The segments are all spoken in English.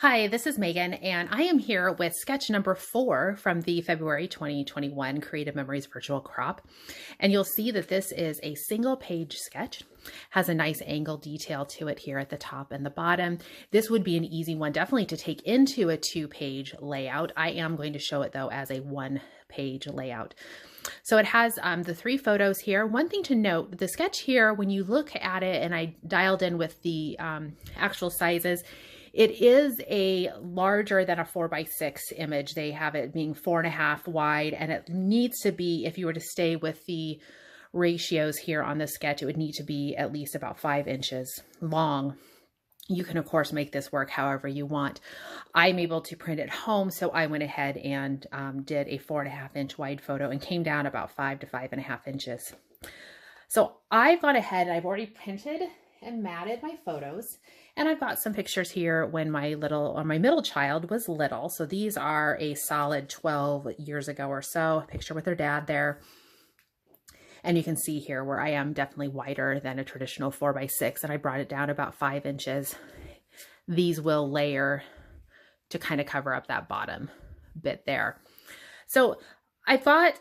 Hi, this is Megan, and I am here with sketch number 4 from the February 2021 Creative Memories Virtual Crop. And you'll see that this is a single page sketch, has a nice angle detail to it here at the top and the bottom. This would be an easy one definitely to take into a 2-page layout. I am going to show it though as a 1-page layout. So it has the 3 photos here. One thing to note, the sketch here, when you look at it, and I dialed in with the actual sizes, it is a larger than a 4x6 image. They have it being 4.5 wide, and it needs to be, if you were to stay with the ratios here on the sketch, it would need to be at least about 5 inches long. You can, of course, make this work however you want. I'm able to print at home, so I went ahead and did a 4.5 inch wide photo and came down about 5 to 5.5 inches. So I've gone ahead and I've already printed and matted my photos. And I've got some pictures here when my middle child was little. So these are a solid 12 years ago or so, a picture with her dad there. And you can see here where I am definitely wider than a traditional 4x6, and I brought it down about 5 inches. These will layer to kind of cover up that bottom bit there. So I thought,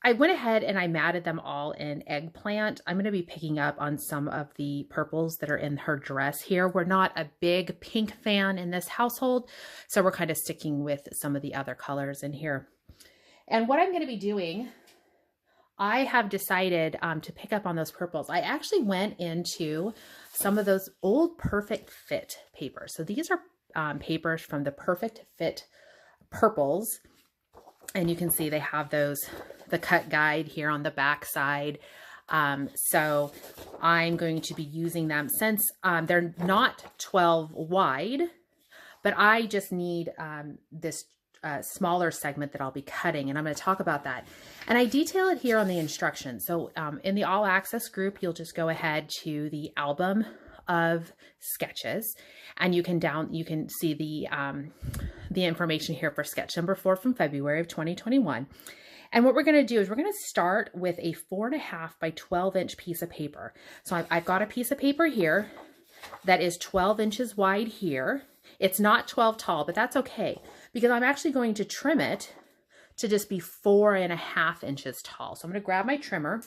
I went ahead and I matted them all in eggplant. I'm going to be picking up on some of the purples that are in her dress here. We're not a big pink fan in this household, so we're kind of sticking with some of the other colors in here. And what I'm going to be doing, I have decided to pick up on those purples. I actually went into some of those old Perfect Fit papers. So these are papers from the Perfect Fit purples. And you can see they have the cut guide here on the back side. So I'm going to be using them since they're not 12 wide, but I just need this smaller segment that I'll be cutting, and I'm going to talk about that. And I detail it here on the instructions. So in the All Access group, you'll just go ahead to the album of sketches, and you can see the information here for sketch number 4 from February of 2021. And what we're going to do is we're going to start with a 4.5 by 12 inch piece of paper. So I've got a piece of paper here that is 12 inches wide here. It's not 12 tall, but that's okay because I'm actually going to trim it to just be 4.5 inches tall. So I'm going to grab my trimmer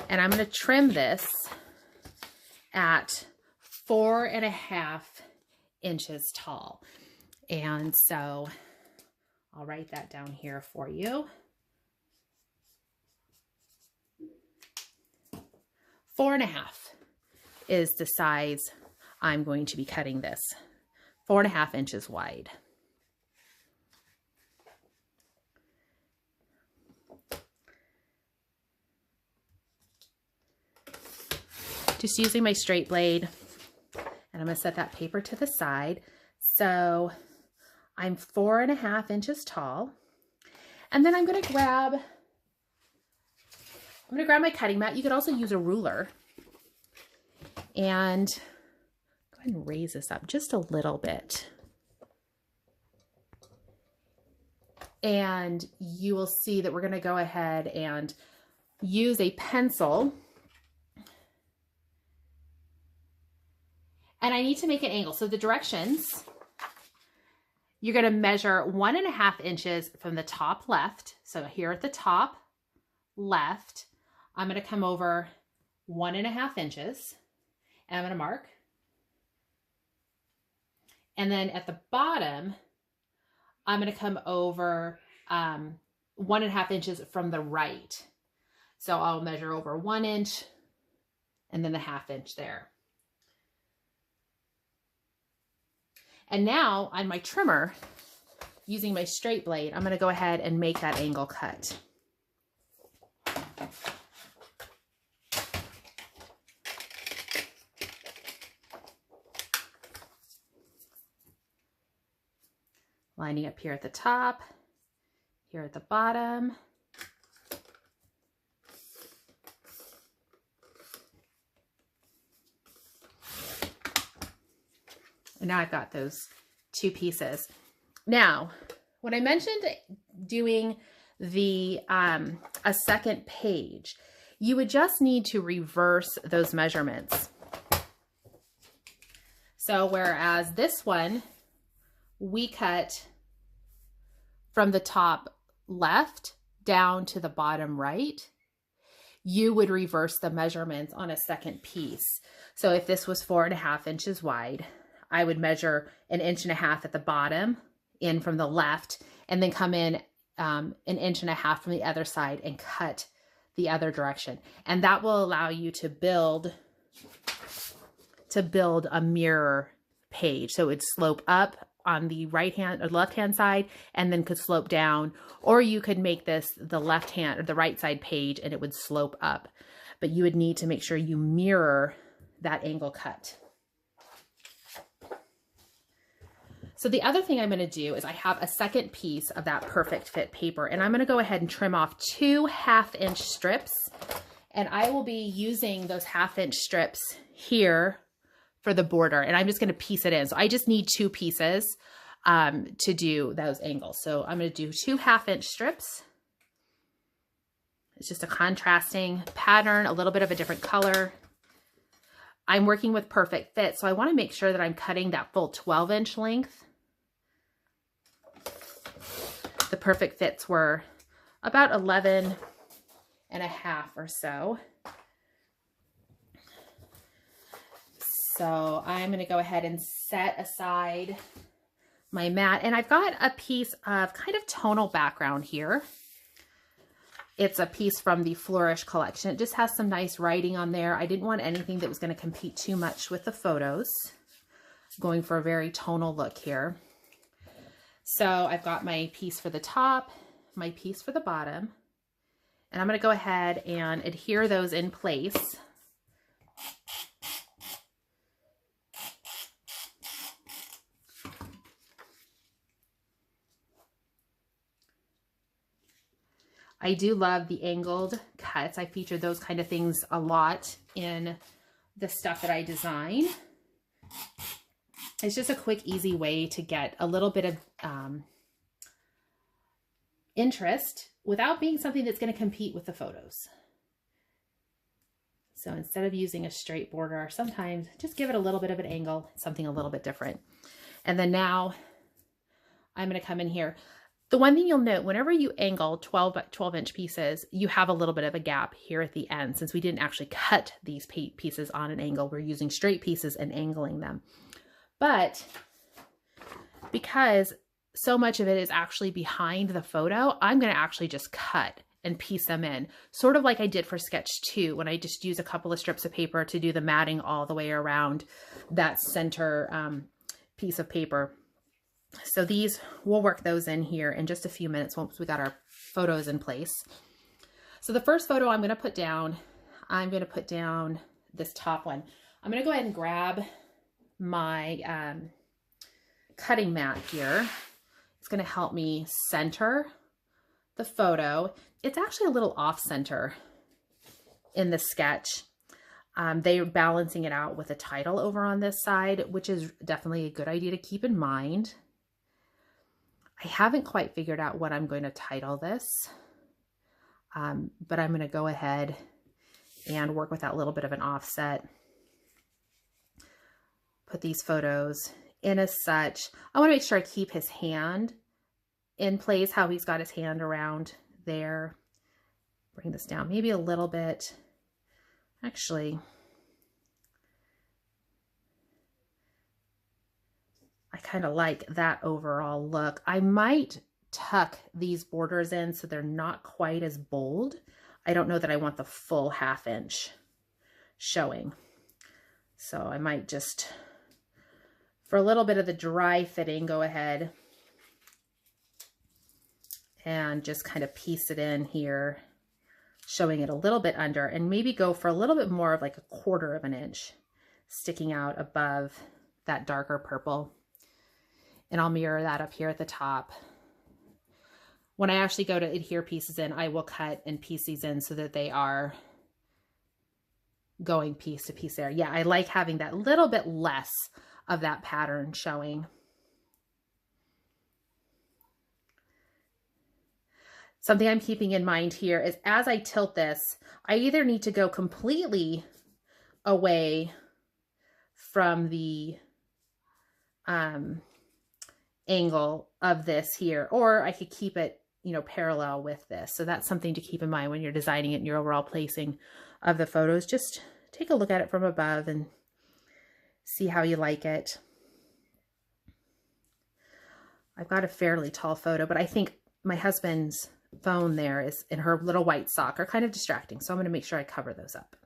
and I'm going to trim this at 4.5 inches tall. And so I'll write that down here for you. 4.5 is the size I'm going to be cutting this. 4.5 inches wide. Just using my straight blade, and I'm going to set that paper to the side. So I'm 4.5 inches tall, and then I'm going to grab my cutting mat. You could also use a ruler, and go ahead and raise this up just a little bit. And you will see that we're going to go ahead and use a pencil. And I need to make an angle. So the directions, you're going to measure 1.5 inches from the top left. So here at the top left, I'm going to come over 1.5 inches and I'm going to mark. And then at the bottom, I'm going to come over 1.5 inches from the right. So I'll measure over 1 inch and then the 1/2 inch there. And now on my trimmer, using my straight blade, I'm going to go ahead and make that angle cut. Lining up here at the top, here at the bottom. And now I've got those 2 pieces. Now, when I mentioned doing the a second page, you would just need to reverse those measurements. So whereas this one, we cut from the top left down to the bottom right, you would reverse the measurements on a second piece. So if this was 4.5 inches wide, I would measure 1.5 inches at the bottom in from the left, and then come in 1.5 inches from the other side and cut the other direction. And that will allow you to build a mirror page. So it'd slope up on the right hand or left hand side, and then could slope down, or you could make this the left hand or the right side page and it would slope up, but you would need to make sure you mirror that angle cut. So the other thing I'm going to do is I have a second piece of that perfect fit paper, and I'm going to go ahead and trim off 2 1/2-inch strips, and I will be using those 1/2-inch strips here for the border, and I'm just going to piece it in. So I just need 2 pieces to do those angles. So I'm going to do 2 1/2-inch strips. It's just a contrasting pattern, a little bit of a different color. I'm working with perfect fit, so I want to make sure that I'm cutting that full 12-inch length. The perfect fits were about 11.5 or so. So I'm going to go ahead and set aside my mat, and I've got a piece of kind of tonal background here. It's a piece from the Flourish collection. It just has some nice writing on there. I didn't want anything that was going to compete too much with the photos. Going for a very tonal look here. So I've got my piece for the top, my piece for the bottom, and I'm going to go ahead and adhere those in place. I do love the angled cuts. I feature those kind of things a lot in the stuff that I design. It's just a quick, easy way to get a little bit of interest without being something that's going to compete with the photos. So instead of using a straight border, sometimes just give it a little bit of an angle, something a little bit different. And then now I'm going to come in here. The one thing you'll note, whenever you angle 12-inch pieces, you have a little bit of a gap here at the end. Since we didn't actually cut these pieces on an angle, we're using straight pieces and angling them. But because so much of it is actually behind the photo, I'm going to actually just cut and piece them in, sort of like I did for sketch 2, when I just use a couple of strips of paper to do the matting all the way around that center piece of paper. So these, we'll work those in here in just a few minutes once we got our photos in place. So the first photo I'm going to put down this top one. I'm going to go ahead and grab my cutting mat here. It's going to help me center the photo. It's actually a little off center in the sketch. They're balancing it out with a title over on this side, which is definitely a good idea to keep in mind. I haven't quite figured out what I'm going to title this, but I'm going to go ahead and work with that little bit of an offset. Put these photos in as such. I want to make sure I keep his hand in place, how he's got his hand around there. Bring this down maybe a little bit. Actually, I kind of like that overall look. I might tuck these borders in so they're not quite as bold. I don't know that I want the full 1/2 inch showing. So I might just, for a little bit of the dry fitting, go ahead and just kind of piece it in here, showing it a little bit under, and maybe go for a little bit more of like 1/4 of an inch sticking out above that darker purple. And I'll mirror that up here at the top. When I actually go to adhere pieces in, I will cut and piece these in so that they are going piece to piece there. Yeah, I like having that little bit less of that pattern showing. Something I'm keeping in mind here is as I tilt this, I either need to go completely away from the angle of this here, or I could keep it, you know, parallel with this. So that's something to keep in mind when you're designing it and your overall placing of the photos. Just take a look at it from above and see how you like it. I've got a fairly tall photo, but I think my husband's phone there is in her little white sock are kind of distracting. So I'm going to make sure I cover those up.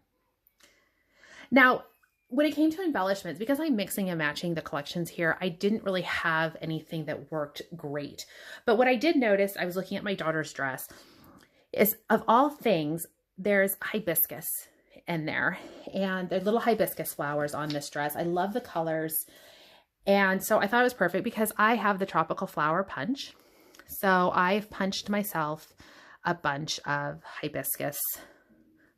Now, when it came to embellishments, because I'm mixing and matching the collections here, I didn't really have anything that worked great. But what I did notice, I was looking at my daughter's dress, is of all things, there's hibiscus in there. And there are little hibiscus flowers on this dress. I love the colors. And so I thought it was perfect because I have the tropical flower punch. So I've punched myself a bunch of hibiscus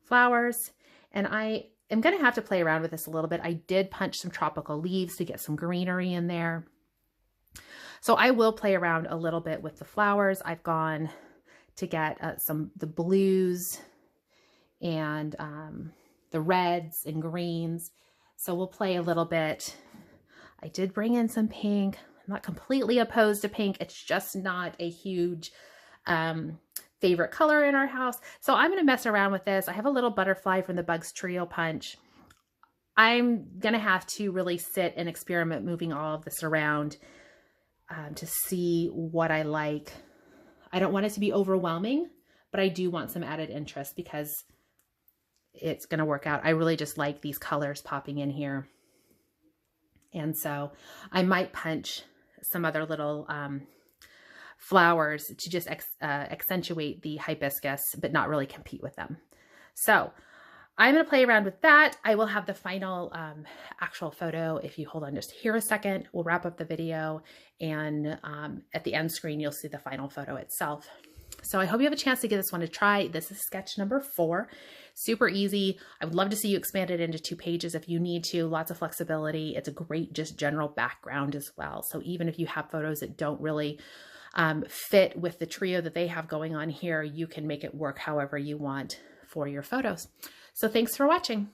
flowers, and I am going to have to play around with this a little bit. I did punch some tropical leaves to get some greenery in there. So I will play around a little bit with the flowers. I've gone to get the blues and the reds and greens. So we'll play a little bit. I did bring in some pink. I'm not completely opposed to pink. It's just not a huge favorite color in our house. So I'm going to mess around with this. I have a little butterfly from the Bugs Trio Punch. I'm going to have to really sit and experiment moving all of this around to see what I like. I don't want it to be overwhelming, but I do want some added interest because it's going to work out. I really just like these colors popping in here. And so I might punch some other little flowers to just accentuate the hibiscus, but not really compete with them. So I'm going to play around with that. I will have the final actual photo. If you hold on just here a second, we'll wrap up the video. And at the end screen, you'll see the final photo itself. So I hope you have a chance to give this one a try. This is sketch number 4. Super easy. I would love to see you expand it into 2 pages if you need to. Lots of flexibility. It's a great just general background as well. So even if you have photos that don't really fit with the trio that they have going on here, you can make it work however you want for your photos. So thanks for watching.